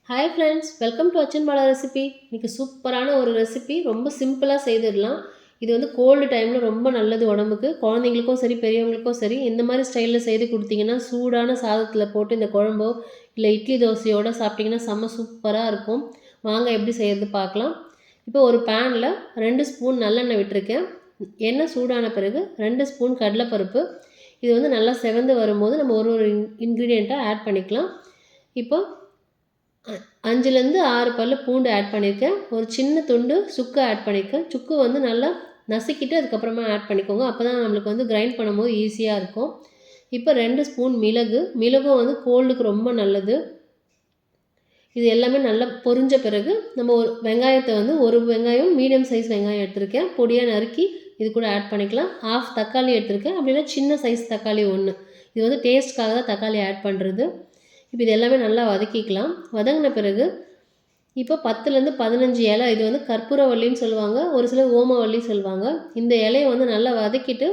Hi friends, welcome to Achan Bala recipe. இன்றைக்கி சூப்பரான ஒரு ரெசிபி, ரொம்ப சிம்பிளாக செய்திடலாம். இது வந்து கோல்டு டைமில் ரொம்ப நல்லது உடம்புக்கு. குழந்தைங்களுக்கும் சரி, பெரியவங்களுக்கும் சரி, இந்த மாதிரி ஸ்டைலில் செய்து கொடுத்தீங்கன்னா சூடான சாதத்தில் போட்டு இந்த குழம்போ இல்லை இட்லி தோசையோடு சாப்பிட்டிங்கன்னா செம்ம சூப்பராக இருக்கும். வாங்க எப்படி செய்கிறது பார்க்கலாம். இப்போ ஒரு பேனில் 2 ஸ்பூன் நல்லெண்ணெய் விட்டுருக்கேன். எண்ணெய் சூடான பிறகு 2 ஸ்பூன் கடலைப்பருப்பு. இது வந்து நல்லா செவந்து வரும்போது நம்ம ஒரு ஒரு இன்க்ரீடியண்ட்டாக ஆட் பண்ணிக்கலாம். இப்போ 5லேருந்து 6 பல்லு பூண்டு ஆட் பண்ணியிருக்கேன். ஒரு சின்ன துண்டு சுக்கு ஆட் பண்ணியிருக்கேன். சுக்கு வந்து நல்லா நசுக்கிட்டு அதுக்கப்புறமா ஆட் பண்ணிக்கோங்க. அப்போ தான் நம்மளுக்கு வந்து கிரைண்ட் பண்ணும்போது ஈஸியாக இருக்கும். இப்போ 2 ஸ்பூன் மிளகும் வந்து கோல்டுக்கு ரொம்ப நல்லது. இது எல்லாமே நல்லா பொரிஞ்ச பிறகு நம்ம ஒரு வெங்காயத்தை வந்து ஒரு வெங்காயம் மீடியம் சைஸ் வெங்காயம் எடுத்திருக்கேன். பொடியாக நறுக்கி இது கூட ஆட் பண்ணிக்கலாம். ஹாஃப் தக்காளி எடுத்திருக்கேன். அப்படின்னா சின்ன சைஸ் தக்காளி 1. இது வந்து டேஸ்ட்காக தான் தக்காளி ஆட் பண்ணுறது. இப்போ இது எல்லாமே நல்லா வதக்கிக்கலாம். வதங்கின பிறகு இப்போ 10லேருந்து 15 இலை, இது வந்து கற்பூரவல்லின்னு சொல்லுவாங்க, ஒரு சிலர் ஓமவல்லி சொல்லுவாங்க. இந்த இலையை வந்து நல்லா வதக்கிட்டு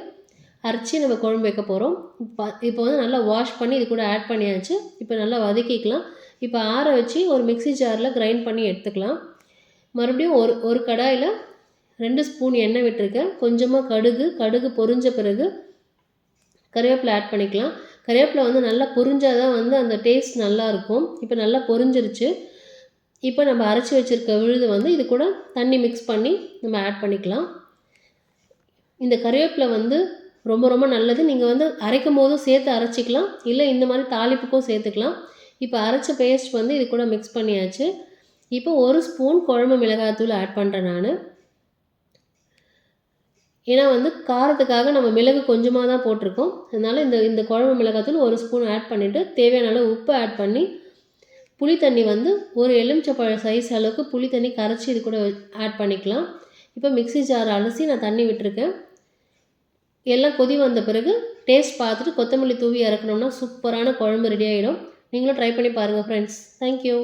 அரைச்சி நம்ம குழம்பு வைக்க போகிறோம். இப்போ வந்து நல்லா வாஷ் பண்ணி இது கூட ஆட் பண்ணியாச்சு. இப்போ நல்லா வதக்கிக்கலாம். இப்போ ஆற வச்சு ஒரு மிக்ஸி ஜாரில் கிரைண்ட் பண்ணி எடுத்துக்கலாம். மறுபடியும் ஒரு கடாயில் 2 ஸ்பூன் எண்ணெய் விட்டுருக்கேன். கொஞ்சமாக கடுகு பொரிஞ்ச பிறகு கருவேப்பிலை ஆட் பண்ணிக்கலாம். கருவேப்பிலை வந்து நல்லா பொரிஞ்சால் தான் வந்து அந்த டேஸ்ட் நல்லாயிருக்கும். இப்போ நல்லா பொரிஞ்சிருச்சு. இப்போ நம்ம அரைச்சி வச்சுருக்க விழுது வந்து இது கூட தண்ணி மிக்ஸ் பண்ணி நம்ம ஆட் பண்ணிக்கலாம். இந்த கருவேப்பிலை வந்து ரொம்ப ரொம்ப நல்லது. நீங்கள் வந்து அரைக்கும் போதும் சேர்த்து அரைச்சிக்கலாம், இல்லை இந்த மாதிரி தாளிப்புக்கும் சேர்த்துக்கலாம். இப்போ அரைச்ச பேஸ்ட் வந்து இது கூட மிக்ஸ் பண்ணியாச்சு. இப்போ 1 ஸ்பூன் குழம்பு மிளகாய்த்தூள் ஆட் பண்ணுறேன் நான். ஏன்னா வந்து காரத்துக்காக நம்ம மிளகு கொஞ்சமாக தான் போட்டிருக்கோம். அதனால் இந்த குழம்பு மிளகாய்த்தூள் 1 ஸ்பூன் ஆட் பண்ணிவிட்டு தேவையான அளவு உப்பு ஆட் பண்ணி புளி தண்ணி வந்து ஒரு எலுமிச்சப்பழ சைஸ் அளவுக்கு புளி தண்ணி கரைச்சி இது கூட ஆட் பண்ணிக்கலாம். இப்போ மிக்ஸி ஜார் அலசி நான் தண்ணி விட்டுருக்கேன். எல்லாம் கொதி வந்த பிறகு டேஸ்ட் பார்த்துட்டு கொத்தமல்லி தூவி இறக்கணும்னா சூப்பரான குழம்பு ரெடி ஆகிடும். நீங்களும் ட்ரை பண்ணி பாருங்கள் ஃப்ரெண்ட்ஸ். தேங்க்யூ.